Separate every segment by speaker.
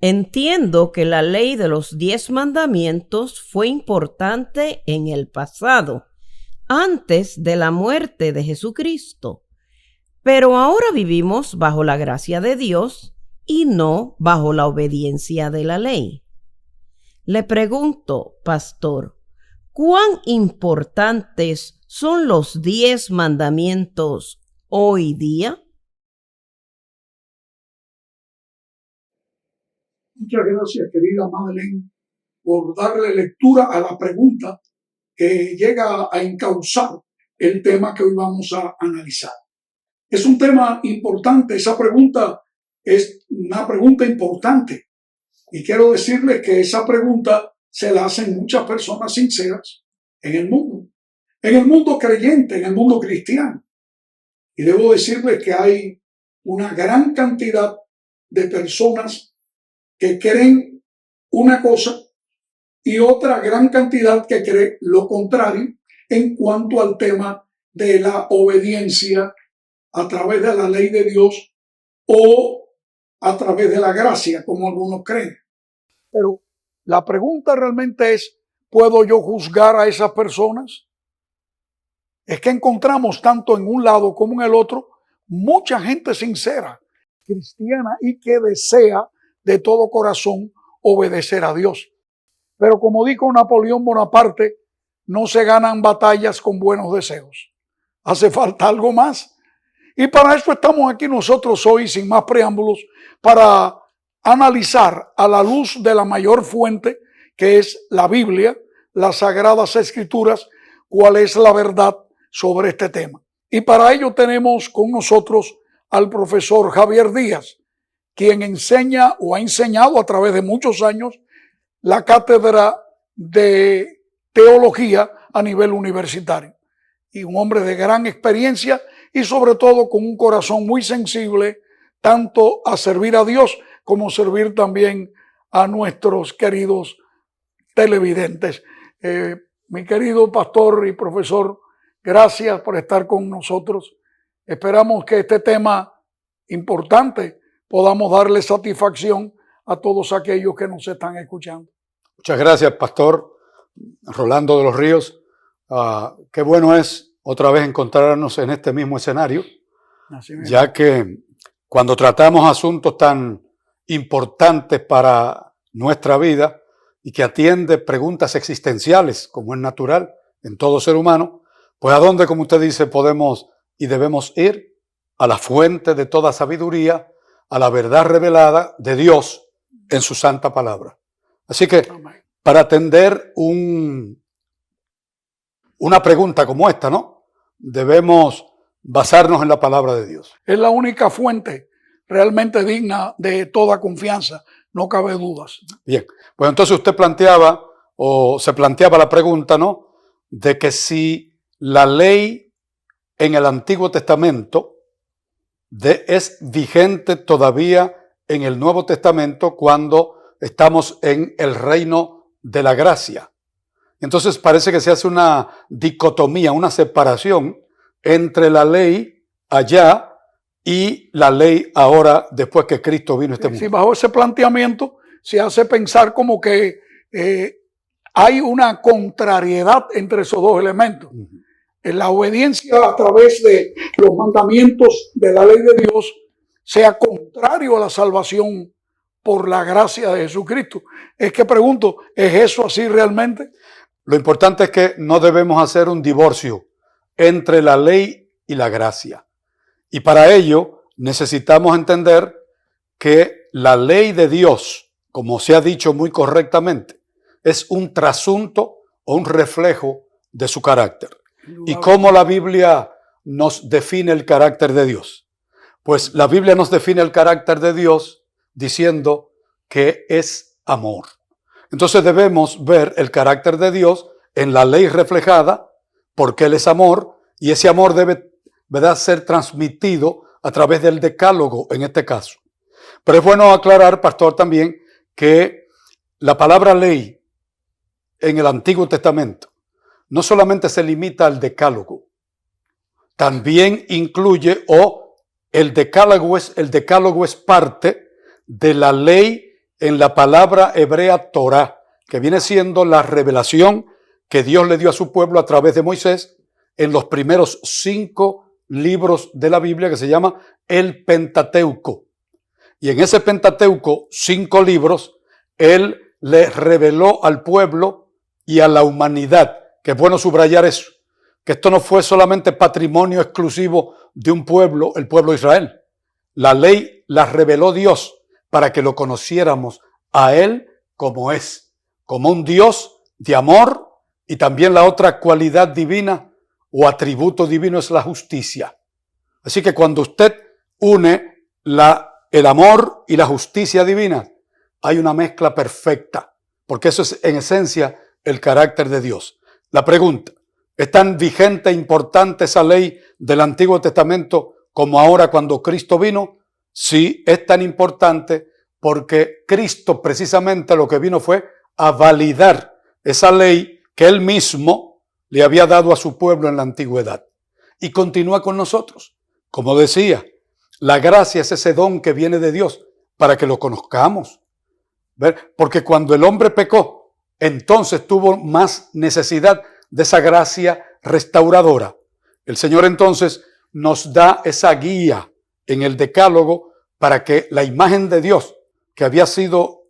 Speaker 1: Entiendo que la ley de los 10 mandamientos fue importante en el pasado, antes de la muerte de Jesucristo. Pero ahora vivimos bajo la gracia de Dios y no bajo la obediencia de la ley. Le pregunto, pastor, ¿cuán importantes son los 10 mandamientos hoy día?
Speaker 2: Muchas gracias, querida Madeleine, por darle lectura a la pregunta que llega a encauzar el tema que hoy vamos a analizar. Es un tema importante, esa pregunta es una pregunta importante. Y quiero decirles que esa pregunta se la hacen muchas personas sinceras en el mundo creyente, en el mundo cristiano. Y debo decirles que hay una gran cantidad de personas que creen una cosa y otra gran cantidad que cree lo contrario en cuanto al tema de la obediencia a través de la ley de Dios o a través de la gracia, como algunos creen. Pero la pregunta realmente es, ¿puedo yo juzgar a esas personas? Es que encontramos tanto en un lado como en el otro mucha gente sincera, cristiana y que desea de todo corazón obedecer a Dios. Pero como dijo Napoleón Bonaparte, no se ganan batallas con buenos deseos. Hace falta algo más. Y para eso estamos aquí nosotros hoy, sin más preámbulos, para analizar a la luz de la mayor fuente, que es la Biblia, las Sagradas Escrituras, cuál es la verdad sobre este tema. Y para ello tenemos con nosotros al profesor Javier Díaz, quien enseña o ha enseñado a través de muchos años la cátedra de teología a nivel universitario. Y un hombre de gran experiencia y sobre todo con un corazón muy sensible tanto a servir a Dios como servir también a nuestros queridos televidentes. Mi querido pastor y profesor, gracias por estar con nosotros. Esperamos que este tema importante podamos darle satisfacción a todos aquellos que nos están escuchando.
Speaker 3: Muchas gracias, pastor Rolando de los Ríos. Qué bueno es otra vez encontrarnos en este mismo escenario, ya que cuando tratamos asuntos tan importantes para nuestra vida y que atiende preguntas existenciales, como es natural en todo ser humano, pues a dónde, como usted dice, podemos y debemos ir a la fuente de toda sabiduría, a la verdad revelada de Dios en su santa palabra. Así que para atender una pregunta como esta, ¿no? Debemos basarnos en la palabra de Dios.
Speaker 2: Es la única fuente realmente digna de toda confianza, no cabe dudas.
Speaker 3: Bien, pues entonces usted planteaba, o se planteaba la pregunta, ¿no? De que si la ley en el Antiguo Testamento es vigente todavía en el Nuevo Testamento cuando estamos en el reino de la gracia. Entonces parece que se hace una dicotomía, una separación entre la ley allá y la ley ahora después que Cristo vino a este mundo.
Speaker 2: Sí, bajo ese planteamiento se hace pensar como que hay una contrariedad entre esos dos elementos. En la obediencia a través de los mandamientos de la ley de Dios sea contrario a la salvación por la gracia de Jesucristo. Es que pregunto, ¿es eso así realmente?
Speaker 3: Lo importante es que no debemos hacer un divorcio entre la ley y la gracia. Y para ello necesitamos entender que la ley de Dios, como se ha dicho muy correctamente, es un trasunto o un reflejo de su carácter. ¿Y cómo la Biblia nos define el carácter de Dios? Pues la Biblia nos define el carácter de Dios diciendo que es amor. Entonces debemos ver el carácter de Dios en la ley reflejada, porque Él es amor, y ese amor debe, ¿verdad?, ser transmitido a través del decálogo en este caso. Pero es bueno aclarar, pastor, también que la palabra ley en el Antiguo Testamento no solamente se limita al decálogo, también incluye, el decálogo es parte de la ley en la palabra hebrea Torah, que viene siendo la revelación que Dios le dio a su pueblo a través de Moisés en los primeros 5 libros de la Biblia, que se llama el Pentateuco. Y en ese Pentateuco, 5 libros, Él le reveló al pueblo y a la humanidad, que es bueno subrayar eso, que esto no fue solamente patrimonio exclusivo de un pueblo, el pueblo de Israel. La ley la reveló Dios para que lo conociéramos a Él como es, como un Dios de amor, y también la otra cualidad divina o atributo divino es la justicia. Así que cuando usted une el amor y la justicia divina, hay una mezcla perfecta, porque eso es en esencia el carácter de Dios. La pregunta, ¿es tan vigente e importante esa ley del Antiguo Testamento como ahora cuando Cristo vino? Sí, es tan importante porque Cristo precisamente lo que vino fue a validar esa ley que Él mismo le había dado a su pueblo en la antigüedad. Y continúa con nosotros. Como decía, la gracia es ese don que viene de Dios para que lo conozcamos. ¿Ver? Porque cuando el hombre pecó, entonces tuvo más necesidad de esa gracia restauradora. El Señor entonces nos da esa guía en el Decálogo para que la imagen de Dios, que había sido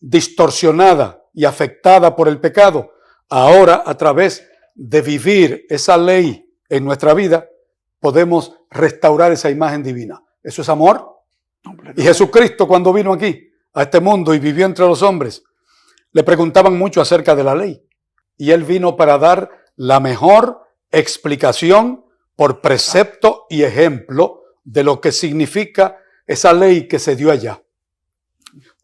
Speaker 3: distorsionada y afectada por el pecado, ahora a través de vivir esa ley en nuestra vida, podemos restaurar esa imagen divina. ¿Eso es amor? Y Jesucristo, cuando vino aquí a este mundo y vivió entre los hombres, le preguntaban mucho acerca de la ley. Y Él vino para dar la mejor explicación por precepto y ejemplo de lo que significa esa ley que se dio allá.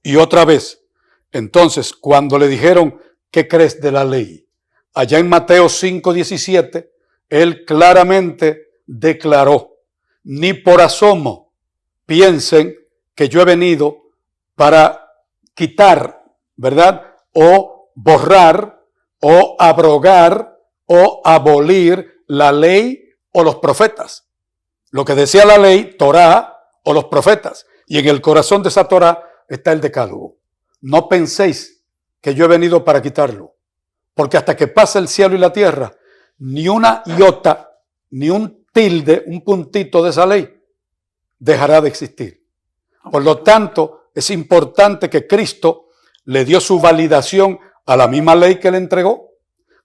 Speaker 3: Y otra vez, entonces, cuando le dijeron, ¿qué crees de la ley? Allá en Mateo 5:17, Él claramente declaró, ni por asomo piensen que yo he venido para quitar, ¿verdad? O borrar, o abrogar, o abolir la ley o los profetas. Lo que decía la ley, Torá, o los profetas. Y en el corazón de esa Torá está el Decálogo. No penséis que yo he venido para quitarlo, porque hasta que pase el cielo y la tierra, ni una iota, ni un tilde, un puntito de esa ley dejará de existir. Por lo tanto, es importante que Cristo le dio su validación a la misma ley que le entregó.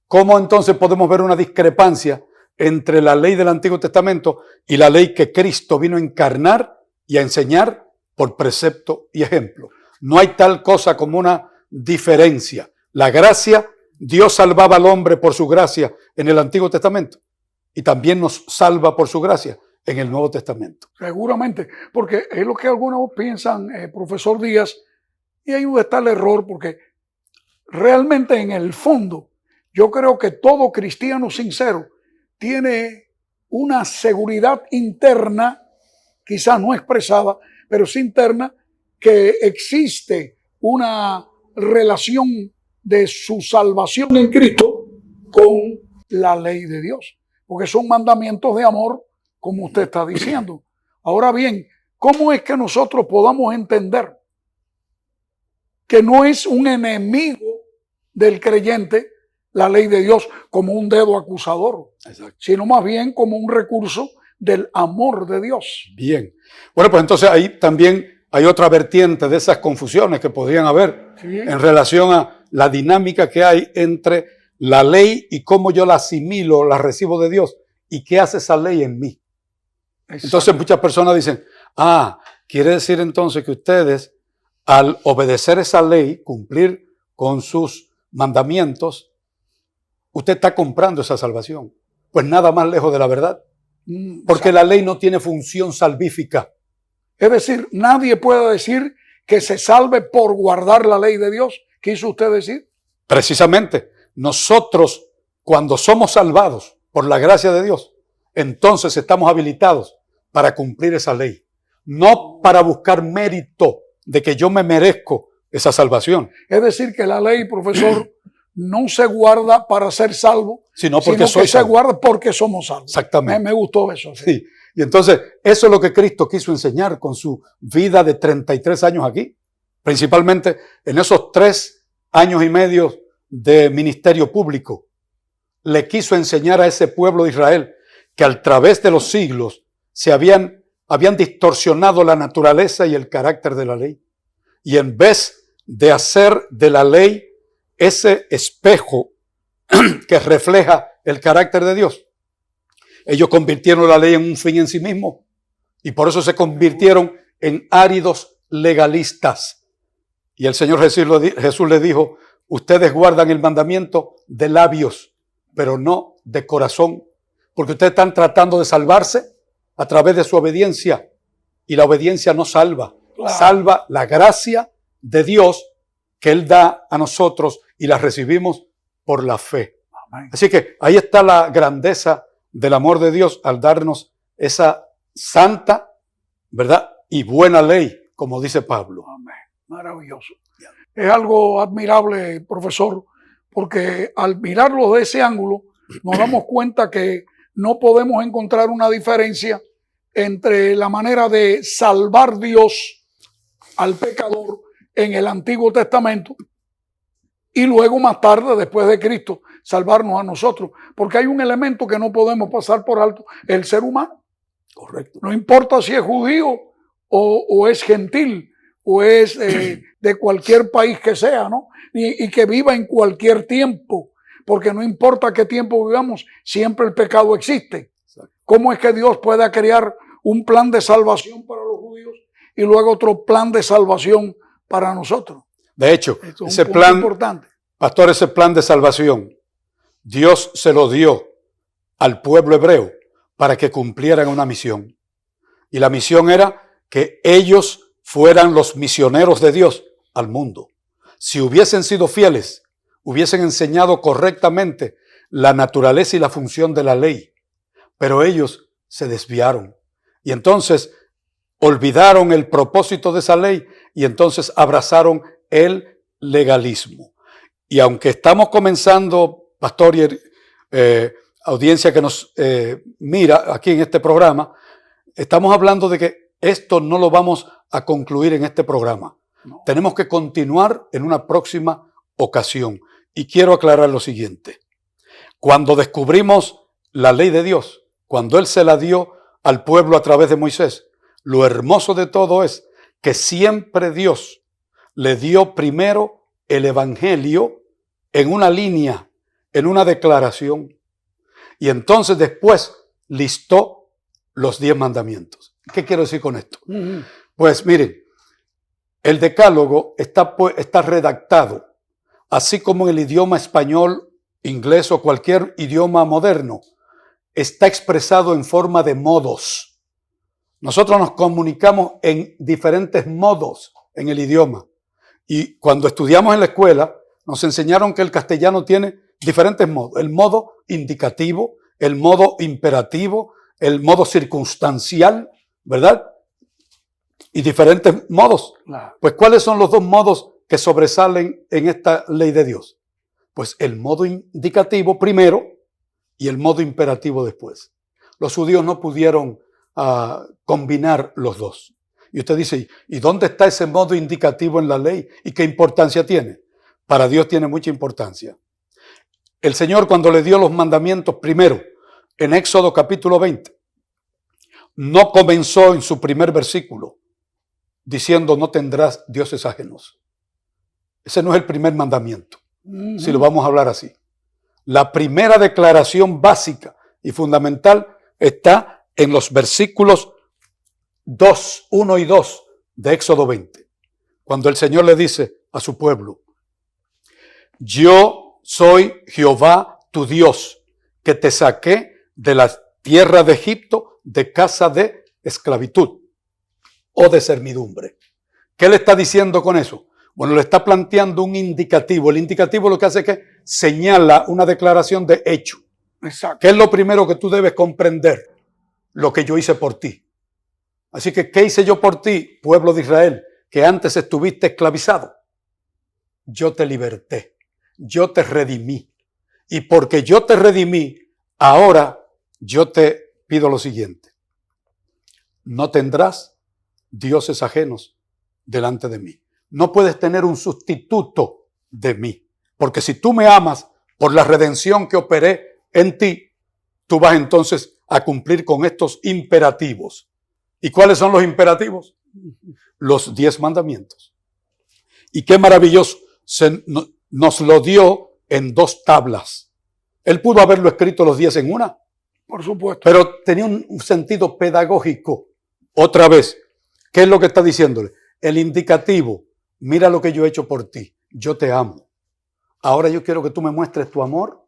Speaker 3: ¿Cómo entonces podemos ver una discrepancia entre la ley del Antiguo Testamento y la ley que Cristo vino a encarnar y a enseñar por precepto y ejemplo? No hay tal cosa como una diferencia. La gracia, Dios salvaba al hombre por su gracia en el Antiguo Testamento y también nos salva por su gracia en el Nuevo Testamento.
Speaker 2: Seguramente, porque es lo que algunos piensan, profesor Díaz, y ahí está el error, porque realmente en el fondo yo creo que todo cristiano sincero tiene una seguridad interna, quizás no expresada, pero sí interna, que existe una relación de su salvación en Cristo con la ley de Dios, porque son mandamientos de amor, como usted está diciendo. Ahora bien, ¿cómo es que nosotros podamos entender que no es un enemigo del creyente la ley de Dios como un dedo acusador? Exacto. Sino más bien como un recurso del amor de Dios?
Speaker 3: Bien. Bueno, pues entonces ahí también hay otra vertiente de esas confusiones que podrían haber en relación a la dinámica que hay entre la ley y cómo yo la asimilo, la recibo de Dios y qué hace esa ley en mí. Exacto. Entonces muchas personas dicen, quiere decir entonces que ustedes al obedecer esa ley, cumplir con sus mandamientos, usted está comprando esa salvación. Pues nada más lejos de la verdad. Porque la ley no tiene función salvífica.
Speaker 2: Es decir, nadie puede decir que se salve por guardar la ley de Dios. ¿Quiso usted decir?
Speaker 3: Precisamente, nosotros cuando somos salvados por la gracia de Dios, entonces estamos habilitados para cumplir esa ley. No para buscar mérito de que yo me merezco esa salvación.
Speaker 2: Es decir, que la ley, profesor, no se guarda para ser salvo,
Speaker 3: sino porque
Speaker 2: se guarda porque somos salvos.
Speaker 3: Exactamente.
Speaker 2: Me gustó eso.
Speaker 3: Sí. Y entonces, eso es lo que Cristo quiso enseñar con su vida de 33 años aquí. principalmente en esos 3 años y medio de ministerio público, le quiso enseñar a ese pueblo de Israel que a través de los siglos se habían distorsionado la naturaleza y el carácter de la ley. Y en vez de hacer de la ley ese espejo que refleja el carácter de Dios, ellos convirtieron la ley en un fin en sí mismo. Y por eso se convirtieron en áridos legalistas. Y el Señor Jesús le dijo, ustedes guardan el mandamiento de labios, pero no de corazón, porque ustedes están tratando de salvarse a través de su obediencia, y la obediencia no salva, salva la gracia de Dios que Él da a nosotros y la recibimos por la fe. Así que ahí está la grandeza del amor de Dios al darnos esa santa, ¿verdad?, y buena ley, como dice Pablo.
Speaker 2: Amén. Maravilloso. Es algo admirable, profesor, porque al mirarlo de ese ángulo nos damos cuenta que no podemos encontrar una diferencia entre la manera de salvar Dios al pecador en el Antiguo Testamento y luego más tarde, después de Cristo, salvarnos a nosotros. Porque hay un elemento que no podemos pasar por alto, el ser humano.
Speaker 3: Correcto.
Speaker 2: No importa si es judío o es gentil o es de cualquier país que sea, ¿no? Y que viva en cualquier tiempo, porque no importa qué tiempo vivamos, siempre el pecado existe.
Speaker 3: Exacto.
Speaker 2: ¿Cómo es que Dios pueda crear un plan de salvación para los judíos y luego otro plan de salvación para nosotros?
Speaker 3: De hecho,
Speaker 2: Esto es
Speaker 3: ese
Speaker 2: un punto
Speaker 3: plan,
Speaker 2: importante.
Speaker 3: pastor, ese plan de salvación, Dios se lo dio al pueblo hebreo para que cumplieran una misión. Y la misión era que ellos fueran los misioneros de Dios al mundo. Si hubiesen sido fieles, hubiesen enseñado correctamente la naturaleza y la función de la ley. Pero ellos se desviaron. Y entonces olvidaron el propósito de esa ley y entonces abrazaron el legalismo. Y aunque estamos comenzando, pastor y audiencia que nos mira aquí en este programa, estamos hablando de que esto no lo vamos a concluir en este programa.
Speaker 2: No.
Speaker 3: Tenemos que continuar en una próxima ocasión. Y quiero aclarar lo siguiente. Cuando descubrimos la ley de Dios, cuando Él se la dio al pueblo a través de Moisés, lo hermoso de todo es que siempre Dios le dio primero el evangelio en una línea, en una declaración. Y entonces después listó los 10 mandamientos. ¿Qué quiero decir con esto? Pues miren, el decálogo está redactado, así como en el idioma español, inglés o cualquier idioma moderno, está expresado en forma de modos. Nosotros nos comunicamos en diferentes modos en el idioma. Y cuando estudiamos en la escuela, nos enseñaron que el castellano tiene diferentes modos. El modo indicativo, el modo imperativo, el modo circunstancial, ¿verdad? Y diferentes modos.
Speaker 2: Claro.
Speaker 3: Pues, ¿cuáles son los 2 modos que sobresalen en esta ley de Dios? Pues el modo indicativo primero y el modo imperativo después. Los judíos no pudieron combinar los 2. Y usted dice, ¿y dónde está ese modo indicativo en la ley? ¿Y qué importancia tiene? Para Dios tiene mucha importancia. El Señor, cuando le dio los mandamientos primero, en Éxodo capítulo 20, no comenzó en su primer versículo diciendo no tendrás dioses ajenos. Ese no es el primer mandamiento, si lo vamos a hablar así. La primera declaración básica y fundamental está en los versículos 1 y 2 de Éxodo 20, cuando el Señor le dice a su pueblo, yo soy Jehová tu Dios, que te saqué de la tierra de Egipto de casa de esclavitud o de servidumbre. ¿Qué le está diciendo con eso? Bueno, le está planteando un indicativo. El indicativo lo que hace es que señala una declaración de hecho.
Speaker 2: Exacto.
Speaker 3: ¿Qué es lo primero que tú debes comprender? Lo que yo hice por ti. Así que, ¿qué hice yo por ti, pueblo de Israel, que antes estuviste esclavizado? Yo te liberté, yo te redimí. Y porque yo te redimí, ahora yo te pido lo siguiente. No tendrás dioses ajenos delante de mí. no puedes tener un sustituto de mí. Porque si tú me amas por la redención que operé en ti, tú vas entonces a cumplir con estos imperativos. ¿Y cuáles son los imperativos? Los 10 mandamientos. Y qué maravilloso, nos lo dio en 2 tablas. Él pudo haberlo escrito los 10 en una.
Speaker 2: Por supuesto.
Speaker 3: Pero tenía un sentido pedagógico. Otra vez, ¿qué es lo que está diciéndole? El indicativo, mira lo que yo he hecho por ti, yo te amo. Ahora yo quiero que tú me muestres tu amor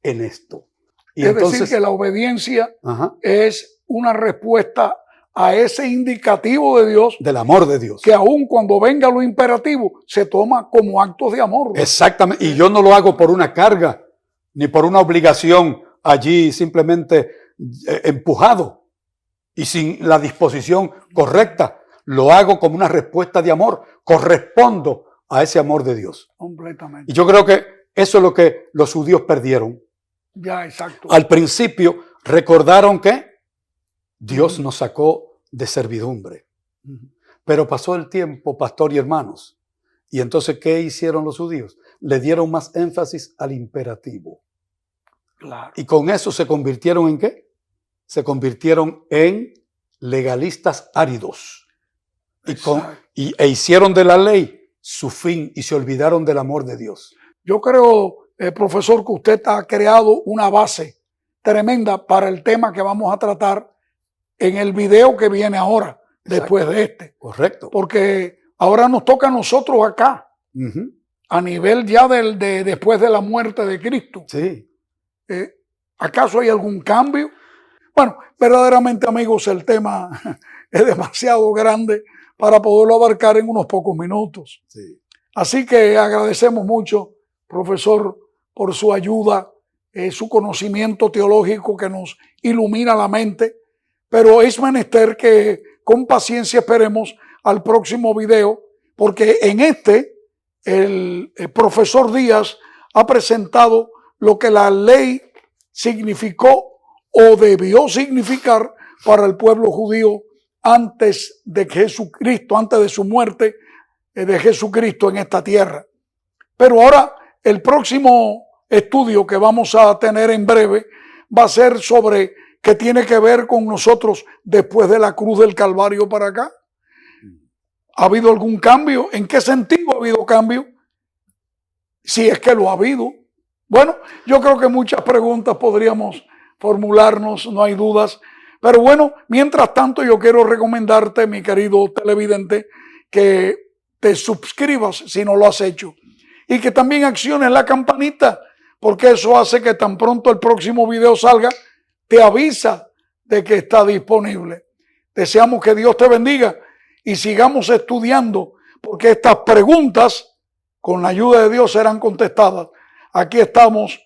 Speaker 3: en esto. Y
Speaker 2: es
Speaker 3: entonces,
Speaker 2: decir, que la obediencia
Speaker 3: ajá,
Speaker 2: es una respuesta a ese indicativo de Dios,
Speaker 3: del amor de Dios.
Speaker 2: que aun cuando venga lo imperativo, se toma como actos de amor.
Speaker 3: Exactamente. Y yo no lo hago por una carga, ni por una obligación allí simplemente empujado y sin la disposición correcta. Lo hago como una respuesta de amor. Correspondo a ese amor de Dios.
Speaker 2: Completamente.
Speaker 3: Y yo creo que eso es lo que los judíos perdieron.
Speaker 2: Ya, exacto.
Speaker 3: Al principio recordaron que Dios nos sacó de servidumbre. Pero pasó el tiempo, pastor y hermanos. Y entonces, ¿qué hicieron los judíos? Le dieron más énfasis al imperativo.
Speaker 2: Claro.
Speaker 3: Y con eso se convirtieron ¿en qué? Se convirtieron en legalistas áridos. E hicieron de la ley su fin y se olvidaron del amor de Dios.
Speaker 2: Yo creo, profesor, que usted ha creado una base tremenda para el tema que vamos a tratar en el video que viene ahora, después de este.
Speaker 3: Correcto.
Speaker 2: Porque ahora nos toca a nosotros acá, a nivel ya después de la muerte de Cristo.
Speaker 3: Sí.
Speaker 2: ¿Acaso hay algún cambio? Bueno, verdaderamente, amigos, el tema es demasiado grande para poderlo abarcar en unos pocos minutos.
Speaker 3: Sí.
Speaker 2: Así que agradecemos mucho, profesor, por su ayuda, su conocimiento teológico que nos ilumina la mente, pero es menester que con paciencia esperemos al próximo video, porque en el profesor Díaz ha presentado lo que la ley significó o debió significar para el pueblo judío antes de Jesucristo, antes de su muerte de Jesucristo en esta tierra. Pero ahora el próximo estudio que vamos a tener en breve va a ser sobre qué tiene que ver con nosotros después de la cruz del Calvario para acá. ¿Ha habido algún cambio? ¿En qué sentido ha habido cambio? Si es que lo ha habido. Bueno, yo creo que muchas preguntas podríamos formularnos, no hay dudas. Pero bueno, mientras tanto yo quiero recomendarte, mi querido televidente, que te suscribas si no lo has hecho y que también acciones la campanita, porque eso hace que tan pronto el próximo video salga, te avisa de que está disponible. Deseamos que Dios te bendiga y sigamos estudiando, porque estas preguntas, con la ayuda de Dios, serán contestadas. Aquí estamos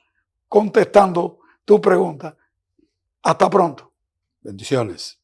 Speaker 2: contestando tu pregunta. Hasta pronto.
Speaker 3: Bendiciones.